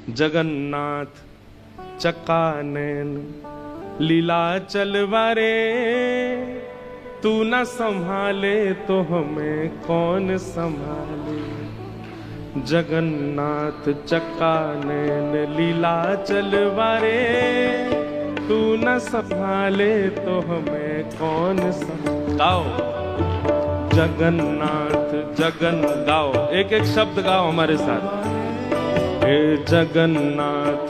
जगन्नाथ चकानैन लीला चलवारे, तू न संभाले तो हमें कौन संभाले। जगन्नाथ चकानैन लीला चलवारे, तू न संभाले तो हमें कौन गाओ। जगन्नाथ जगन गाओ, एक एक शब्द गाओ हमारे साथ। हे जगन्नाथ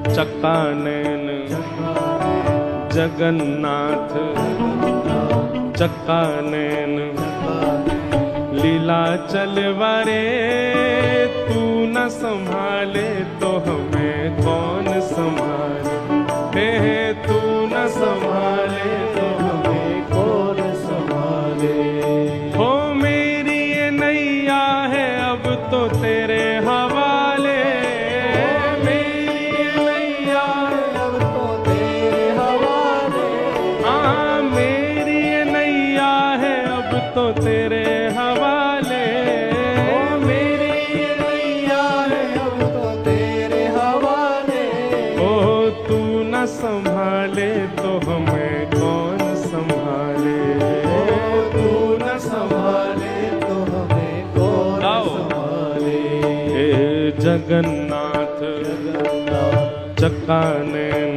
चकानैन, जगन्नाथ चकानैन लीला चलवारे, तू न संभाले तो हमें कौन संभाले। हे तू न संभाले तो हमें कौन संभाले। हो मेरी ये नैया है अब तो तेरे हवाले, मेरी ये नैया है अब तो तेरे हवाले। हाँ मेरी ये नैया है अब तो तेरे हवाले, मेरी ये नैया है अब तो तेरे हवाले। ओ तू न संभाले तो हमें कौन संभाले। ओ तू न संभाले तो हमें कौन संभाले। हे जगन्नाथ चकानैन,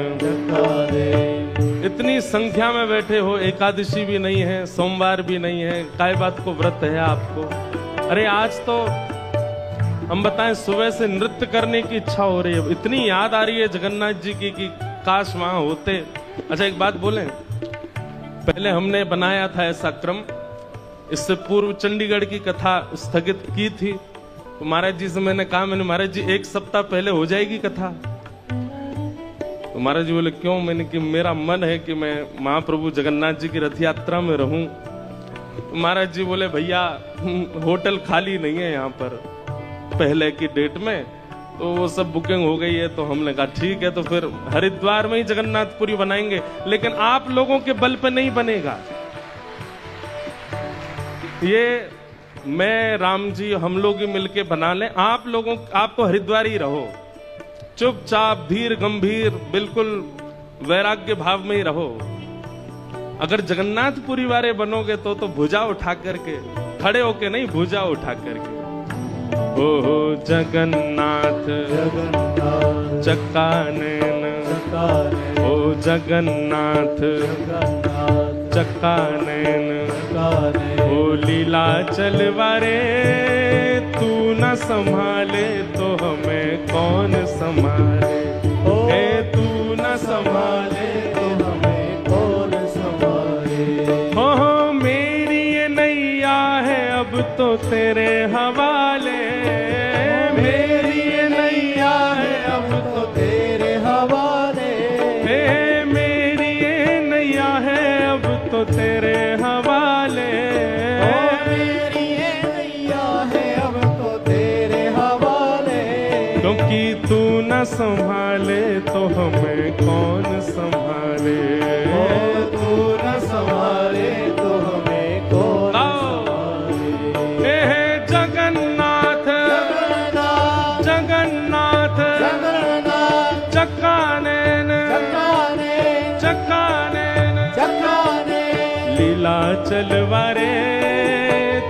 इतनी संख्या में बैठे हो, एकादशी भी नहीं है, सोमवार भी नहीं है, काय बात को व्रत है आपको। अरे आज तो हम बताएं सुबह से नृत्य करने की इच्छा हो रही है, इतनी याद आ रही है जगन्नाथ जी की कि काश वहां होते। अच्छा एक बात बोलें, पहले हमने बनाया था ऐसा क्रम, इससे पूर्व चंडीगढ़ की कथा स्थगित की थी, तो महाराज जी से मैंने कहा, मैंने महाराज जी एक सप्ताह पहले हो जाएगी कथा। तो महाराज जी बोले क्यों? मैंने कि मेरा मन है कि मैं महाप्रभु जगन्नाथ जी की रथ यात्रा में रहूं। तो महाराज जी बोले भैया होटल खाली नहीं है यहाँ पर पहले की डेट में, तो वो सब बुकिंग हो गई है। तो हमने कहा ठीक है, तो फिर हरिद्वार में ही जगन्नाथपुरी बनाएंगे, लेकिन आप लोगों के बल पे नहीं बनेगा ये। मैं राम जी हम लोग ही मिलके बना लें, आप लोगों, आप तो हरिद्वार ही रहो, चुपचाप धीर गंभीर बिल्कुल वैराग्य भाव में ही रहो। अगर जगन्नाथपुरी वाले बनोगे तो भुजा उठा करके, खड़े होके नहीं, भुजा उठा करके। ओ जगन्नाथ चकानैन, ओ जगन्नाथ चकानैन, ओ लीला चलवारे, तू न संभाले तो हमें कौन संभाले। हे तू न संभाले तो हमें कौन संभाले। हो मेरी ये नैया है अब तो तेरे हवाले, मेरी ये नैया है अब तो तेरे हवाले। हे मेरी ये नैया है अब तो तेरे हवाले, मेरी ये नैया है अब तो तेरे हवाले। क्योंकि तू न संभाले तो हमें कौन संभाले। तू न संभाले तो हमें कौन संभाले। हे जगन्नाथ जगन्नाथ चकानैन, चकानैन लीला चलवारे,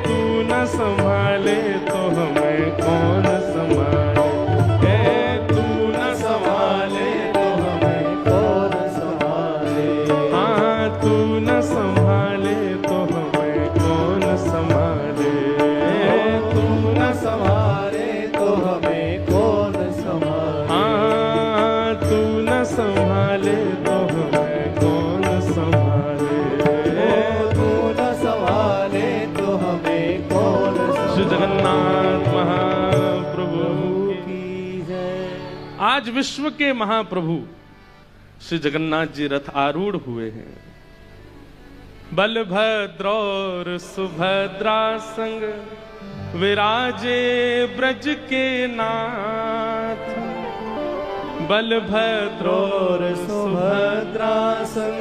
तू न संभाले तो हमें कौन संभाले। हे तू न संभाले तो हमें कौन संभाले। हाँ तू न संभाले तो हमें कौन संभाले। तू न संभाले तो हमें कौन संभाले। हाँ तू न संभाले तो हमें कौन संभाले। तू न संभाले तो हमें कौन संभाले। श्री जगन्नाथ महाप्रभु की जय। आज विश्व के महाप्रभु श्री जगन्नाथ जी रथ आरूढ़ हुए हैं। बलभद्र और सुभद्रा संग विराजे ब्रज के नाथ। बलभद्र और सुभद्रा संग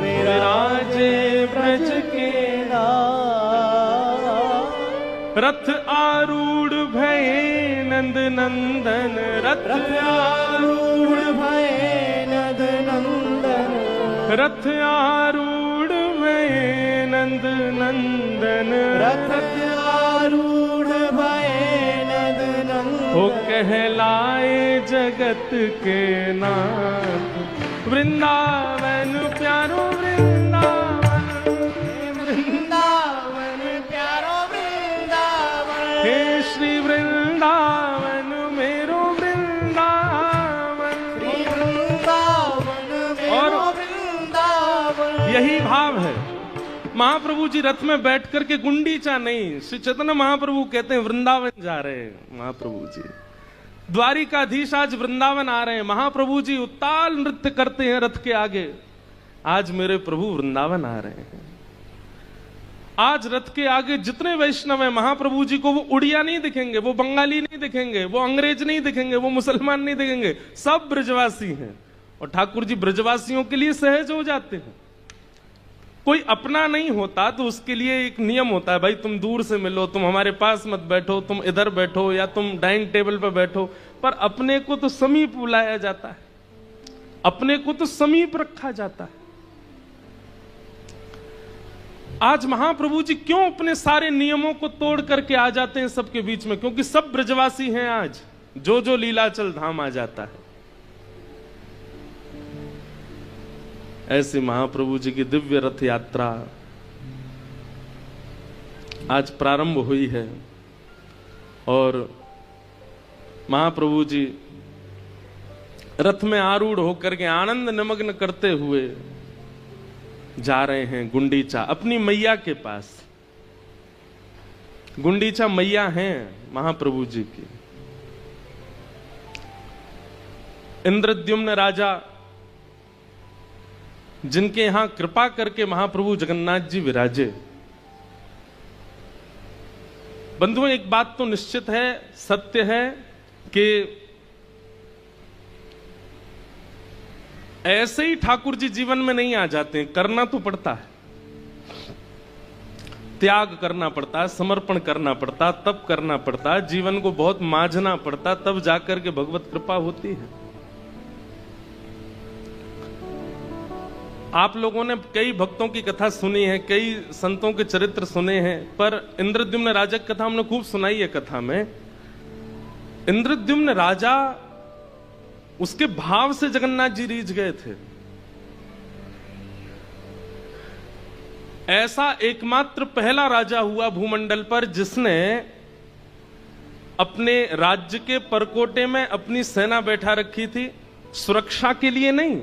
विराजे ब्रज के नाथ। रथ आरूढ़ भये नंद नंदन रथ आरूढ़ भये नंद नंदन, रथ आरूढ़ भये नंद नंदन, रथ आरूढ़ भये नंद नंदन। वो कहलाए जगत के नाथ, वृंदावन प्यारो वृंदावन, वृंदावन प्यारो वृंदावन, हे श्री वृंदावन मेरो वृंदावन, श्री वृंदावन मेरो वृंदावन। यही भाव है। महाप्रभु जी रथ में बैठ करके गुंडीचा नहीं, श्री चैतन्य महाप्रभु कहते हैं वृंदावन जा रहे हैं। महाप्रभु जी द्वारिकाधीश आज वृंदावन आ रहे हैं। महाप्रभु जी उत्ताल नृत्य करते हैं रथ के आगे। आज मेरे प्रभु वृंदावन आ रहे हैं। आज रथ के आगे जितने वैष्णव हैं, महाप्रभु जी को वो उड़िया नहीं दिखेंगे, वो बंगाली नहीं दिखेंगे, वो अंग्रेज नहीं दिखेंगे, वो मुसलमान नहीं दिखेंगे, सब ब्रजवासी हैं। और ठाकुर जी ब्रजवासियों के लिए सहज हो जाते हैं। कोई अपना नहीं होता तो उसके लिए एक नियम होता है, भाई तुम दूर से मिलो, तुम हमारे पास मत बैठो, तुम इधर बैठो या तुम डाइनिंग टेबल पर बैठो। पर अपने को तो समीप बुलाया जाता है, अपने को तो समीप रखा जाता है। आज महाप्रभु जी क्यों अपने सारे नियमों को तोड़ करके आ जाते हैं सबके बीच में? क्योंकि सब ब्रजवासी हैं। आज जो जो लीलाचल धाम आ जाता है। ऐसे महाप्रभु जी की दिव्य रथ यात्रा आज प्रारंभ हुई है और महाप्रभु जी रथ में आरूढ़ होकर के आनंद निमग्न करते हुए जा रहे हैं गुंडीचा, अपनी मैया के पास। गुंडीचा मैया हैं महाप्रभु जी की। इंद्रद्युम्न राजा जिनके यहां कृपा करके महाप्रभु जगन्नाथ जी विराजे। बंधुओं, एक बात तो निश्चित है, सत्य है कि ऐसे ही ठाकुर जी जीवन में नहीं आ जाते हैं। करना तो पड़ता है, त्याग करना पड़ता है, समर्पण करना पड़ता, तब करना पड़ता है, जीवन को बहुत मांझना पड़ता, तब जाकर के भगवत कृपा होती है। आप लोगों ने कई भक्तों की कथा सुनी है, कई संतों के चरित्र सुने हैं, पर इंद्रद्युम्न राजा की कथा हमने खूब सुनाई है। कथा में इंद्रद्युम्न राजा, उसके भाव से जगन्नाथ जी रीझ गए थे। ऐसा एकमात्र पहला राजा हुआ भूमंडल पर जिसने अपने राज्य के परकोटे में अपनी सेना बैठा रखी थी, सुरक्षा के लिए नहीं,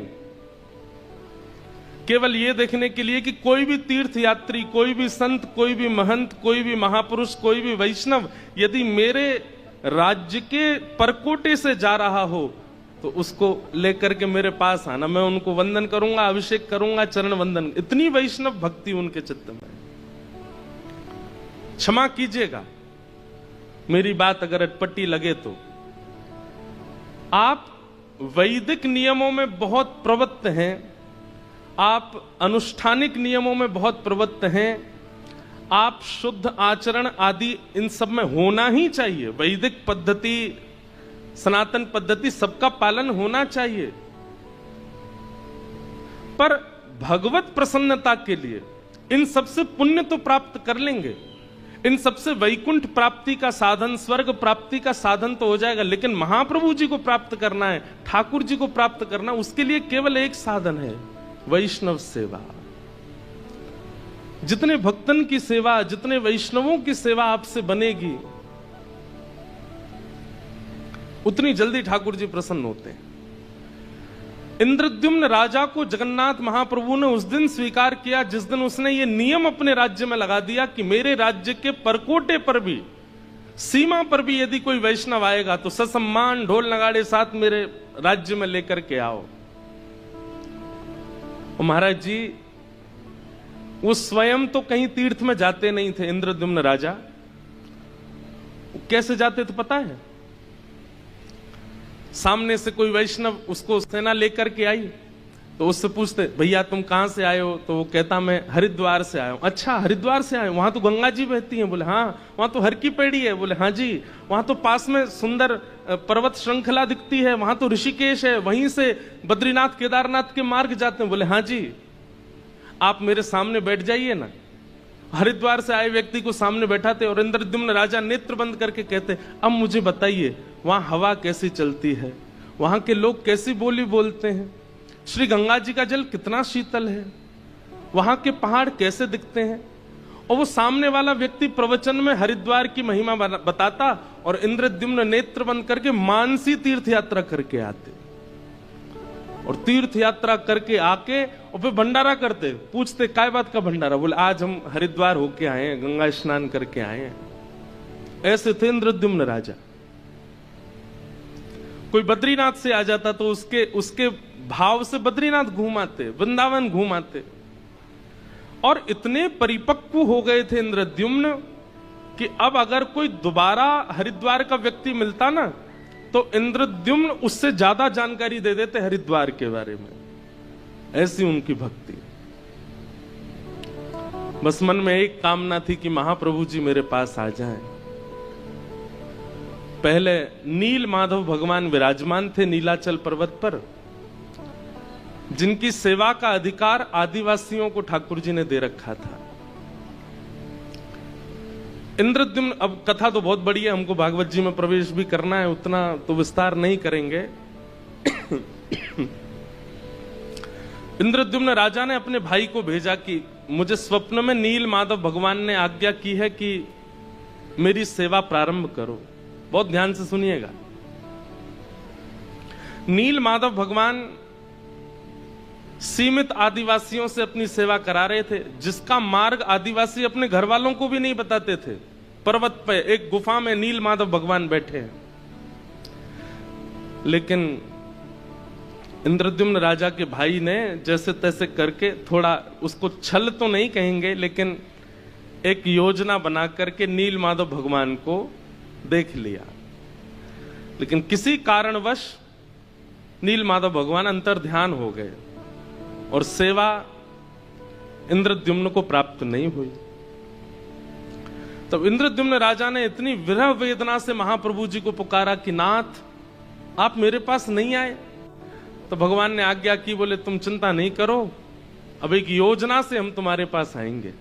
केवल यह देखने के लिए कि कोई भी तीर्थ यात्री, कोई भी संत, कोई भी महंत, कोई भी महापुरुष, कोई भी वैष्णव यदि मेरे राज्य के परकोटे से जा रहा हो तो उसको लेकर के मेरे पास आना, मैं उनको वंदन करूंगा, अभिषेक करूंगा, चरण वंदन। इतनी वैष्णव भक्ति उनके चित्त में। क्षमा कीजिएगा मेरी बात अगर अटपटी लगे तो। आप वैदिक नियमों में बहुत प्रवृत्त हैं, आप अनुष्ठानिक नियमों में बहुत प्रवृत्त हैं, आप शुद्ध आचरण आदि इन सब में होना ही चाहिए। वैदिक पद्धति, सनातन पद्धति, सबका पालन होना चाहिए। पर भगवत प्रसन्नता के लिए इन सबसे पुण्य तो प्राप्त कर लेंगे, इन सबसे वैकुंठ प्राप्ति का साधन, स्वर्ग प्राप्ति का साधन तो हो जाएगा, लेकिन महाप्रभु जी को प्राप्त करना है, ठाकुर जी को प्राप्त करना, उसके लिए केवल एक साधन है, वैष्णव सेवा। जितने भक्तन की सेवा, जितने वैष्णवों की सेवा आपसे बनेगी, उतनी जल्दी ठाकुर जी प्रसन्न होते हैं। इंद्रद्युम्न राजा को जगन्नाथ महाप्रभु ने उस दिन स्वीकार किया जिस दिन उसने ये नियम अपने राज्य में लगा दिया कि मेरे राज्य के परकोटे पर भी, सीमा पर भी यदि कोई वैष्णव आएगा तो ससम्मान ढोल नगाड़े साथ मेरे राज्य में लेकर के आओ। महाराज जी वो स्वयं तो कहीं तीर्थ में जाते नहीं थे। इंद्रद्युम्न राजा कैसे जाते थे पता है? सामने से कोई वैष्णव उसको सेना लेकर के आई, तो उससे पूछते भैया तुम कहां से आए हो, तो वो कहता मैं हरिद्वार से आया हूं। अच्छा हरिद्वार से आए, वहां तो गंगा जी बहती हैं। बोले हाँ। वहां तो हर की पेड़ी है। बोले हाँ जी। वहां तो पास में सुंदर पर्वत श्रृंखला दिखती है, वहां तो ऋषिकेश है, वहीं से बद्रीनाथ केदारनाथ के मार्ग जाते हैं। बोले हाँ जी। आप मेरे सामने बैठ जाइए ना। हरिद्वार से आए व्यक्ति को सामने बैठाते और इंद्रद्युम्न राजा नेत्र बंद करके कहते अब मुझे बताइए वहां हवा कैसी चलती है, वहां के लोग कैसी बोली बोलते हैं, श्री गंगा जी का जल कितना शीतल है, वहां के पहाड़ कैसे दिखते हैं। और वो सामने वाला व्यक्ति प्रवचन में हरिद्वार की महिमा बताता और इंद्रद्युम्न नेत्र बंद करके मानसी तीर्थ यात्रा करके आते और तीर्थ यात्रा करके आके और फिर भंडारा करते। पूछते काय बात का भंडारा? बोले आज हम हरिद्वार होके आए हैं, गंगा स्नान करके आए हैं। ऐसे थे इंद्रद्युम्न राजा। कोई बद्रीनाथ से आ जाता तो उसके भाव से बद्रीनाथ घूमाते, वृंदावन घूमाते। और इतने परिपक्व हो गए थे इंद्रद्युम्न कि अब अगर कोई दोबारा हरिद्वार का व्यक्ति मिलता ना तो इंद्रद्युम्न उससे ज्यादा जानकारी दे देते हरिद्वार के बारे में। ऐसी उनकी भक्ति। बस मन में एक कामना थी कि महाप्रभु जी मेरे पास आ जाएं। पहले नील माधव भगवान विराजमान थे नीलाचल पर्वत पर, जिनकी सेवा का अधिकार आदिवासियों को ठाकुर जी ने दे रखा था। इंद्रद्युम्न, अब कथा तो बहुत बड़ी है, हमको भागवत जी में प्रवेश भी करना है, उतना तो विस्तार नहीं करेंगे। इंद्रद्युम्न राजा ने अपने भाई को भेजा कि मुझे स्वप्न में नील माधव भगवान ने आज्ञा की है कि मेरी सेवा प्रारंभ करो। बहुत ध्यान से सुनिएगा। नील माधव भगवान सीमित आदिवासियों से अपनी सेवा करा रहे थे, जिसका मार्ग आदिवासी अपने घर वालों को भी नहीं बताते थे। पर्वत पे एक गुफा में नील माधव भगवान बैठे हैं। लेकिन इंद्रद्युम्न राजा के भाई ने जैसे तैसे करके, थोड़ा उसको छल तो नहीं कहेंगे, लेकिन एक योजना बना करके नील माधव भगवान को देख लिया। लेकिन किसी कारणवश नील माधव भगवान अंतर्ध्यान हो गए और सेवा इंद्रद्युम्न को प्राप्त नहीं हुई। तब इंद्रद्युम्न राजा ने इतनी विरह वेदना से महाप्रभु जी को पुकारा कि नाथ आप मेरे पास नहीं आए। तो भगवान ने आज्ञा की, बोले तुम चिंता नहीं करो, अब एक योजना से हम तुम्हारे पास आएंगे।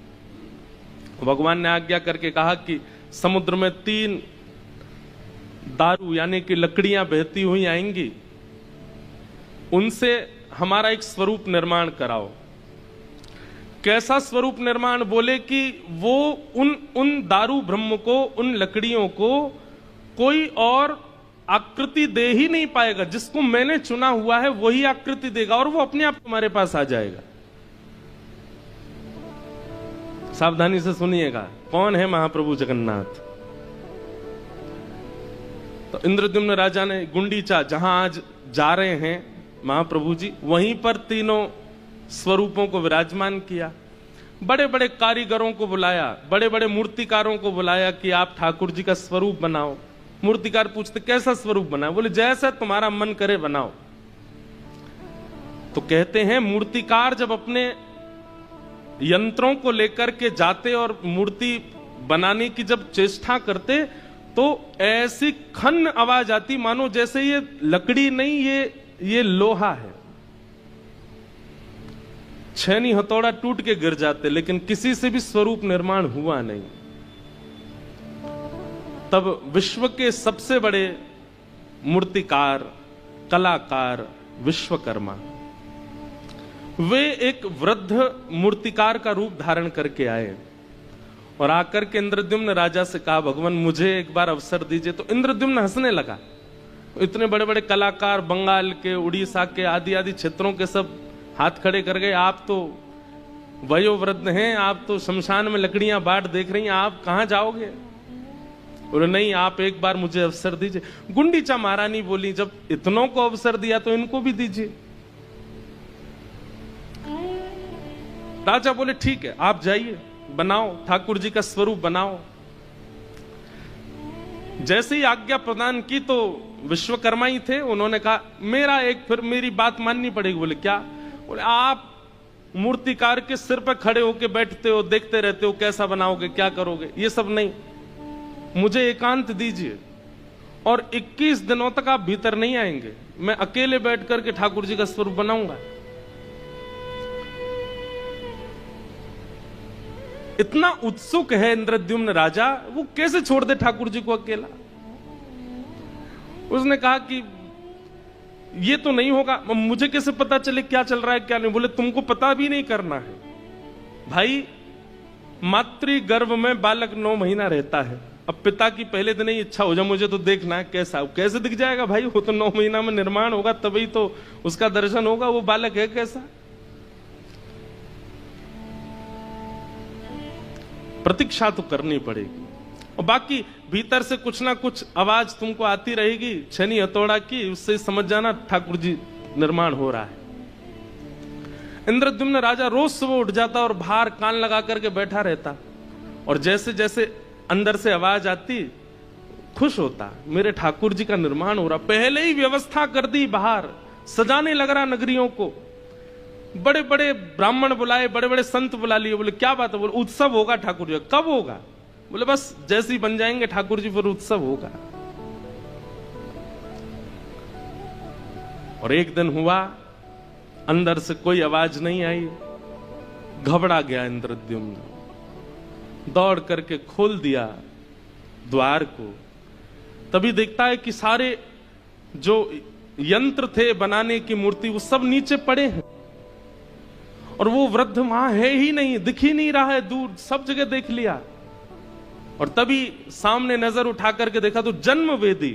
भगवान ने आज्ञा करके कहा कि समुद्र में 3 दारू यानी कि लकड़ियां बहती हुई आएंगी, उनसे हमारा एक स्वरूप निर्माण कराओ। कैसा स्वरूप निर्माण? बोले कि वो उन दारू ब्रह्म को, उन लकड़ियों को कोई और आकृति दे ही नहीं पाएगा। जिसको मैंने चुना हुआ है वही आकृति देगा और वो अपने आप तुम्हारे पास आ जाएगा। सावधानी से सुनिएगा, कौन है महाप्रभु जगन्नाथ। तो इंद्रद्युम्न राजा ने गुंडीचा, जहां आज जा रहे हैं महाप्रभु जी, वहीं पर तीनों स्वरूपों को विराजमान किया। बड़े बड़े कारीगरों को बुलाया, बड़े बड़े मूर्तिकारों को बुलाया कि आप ठाकुर जी का स्वरूप बनाओ। मूर्तिकार पूछते कैसा स्वरूप बनाओ? बोले जैसा तुम्हारा मन करे बनाओ। तो कहते हैं मूर्तिकार जब अपने यंत्रों को लेकर के जाते और मूर्ति बनाने की जब चेष्टा करते तो ऐसी खन्न आवाज आती मानो जैसे ये लकड़ी नहीं, ये लोहा है। छेनी हथौड़ा टूट के गिर जाते, लेकिन किसी से भी स्वरूप निर्माण हुआ नहीं। तब विश्व के सबसे बड़े मूर्तिकार, कलाकार विश्वकर्मा, वे एक वृद्ध मूर्तिकार का रूप धारण करके आए और आकर के इंद्रद्युम्न राजा से कहा, भगवान मुझे एक बार अवसर दीजिए। तो इंद्रद्युम्न हंसने लगा। इतने बड़े बड़े कलाकार बंगाल के, उड़ीसा के, आदि आदि क्षेत्रों के सब हाथ खड़े कर गए। आप तो वयोवृद्ध हैं, आप तो शमशान में लकड़ियां बाट देख रही हैं, आप कहां जाओगे? बोले नहीं, आप एक बार मुझे अवसर दीजिए। गुंडीचा महारानी बोली, जब इतनों को अवसर दिया तो इनको भी दीजिए। राजा बोले ठीक है, आप जाइए, बनाओ, ठाकुर जी का स्वरूप बनाओ। जैसे ही आज्ञा प्रदान की तो विश्वकर्मा ही थे, उन्होंने कहा मेरा एक, फिर मेरी बात माननी पड़ेगी। बोले क्या? बोले आप मूर्तिकार के सिर पर खड़े होके बैठते हो, देखते रहते हो कैसा बनाओगे, क्या करोगे, ये सब नहीं, मुझे एकांत दीजिए। और 21 दिनों तक आप भीतर नहीं आएंगे, मैं अकेले बैठ करके ठाकुर जी का स्वरूप बनाऊंगा। इतना उत्सुक है इंद्रद्युम्न राजा, वो कैसे छोड़ दे ठाकुर जी को अकेला। उसने कहा कि ये तो नहीं होगा, मुझे कैसे पता चले क्या चल रहा है क्या नहीं। बोले तुमको पता भी नहीं करना है भाई, मातृ गर्भ में बालक 9 महीना रहता है। अब पिता की पहले दिन ही इच्छा हो जाए मुझे तो देखना है कैसा, कैसे दिख जाएगा भाई, वो तो 9 महीना में निर्माण होगा तभी तो उसका दर्शन होगा, वो बालक है कैसा। प्रतीक्षा तो करनी पड़ेगी, और बाकी भीतर से कुछ ना कुछ आवाज तुमको आती रहेगी छनी हथौड़ा की, उससे समझ जाना ठाकुर जी निर्माण हो रहा है। इंद्रद्युम्न राजा रोज सुबह उठ जाता और बाहर कान लगा करके बैठा रहता, और जैसे जैसे अंदर से आवाज आती खुश होता, मेरे ठाकुर जी का निर्माण हो रहा। पहले ही व्यवस्था कर दी, बाहर सजाने लग रहा नगरियों को, बड़े बड़े ब्राह्मण बुलाए, बड़े बड़े संत बुला लिए। बोले क्या बात है, बोले उत्सव होगा ठाकुर जी। कब होगा, बोले बस जैसे ही बन जाएंगे ठाकुर जी फिर उत्सव होगा। और एक दिन हुआ, अंदर से कोई आवाज नहीं आई, घबरा गया इंद्रद्युम्न, दौड़ करके खोल दिया द्वार को। तभी देखता है कि सारे जो यंत्र थे बनाने की मूर्ति वो सब नीचे पड़े हैं, और वो वृद्ध वहां है ही नहीं, दिख ही नहीं रहा है, दूर सब जगह देख लिया। और तभी सामने नजर उठा करके देखा तो जन्म वेदी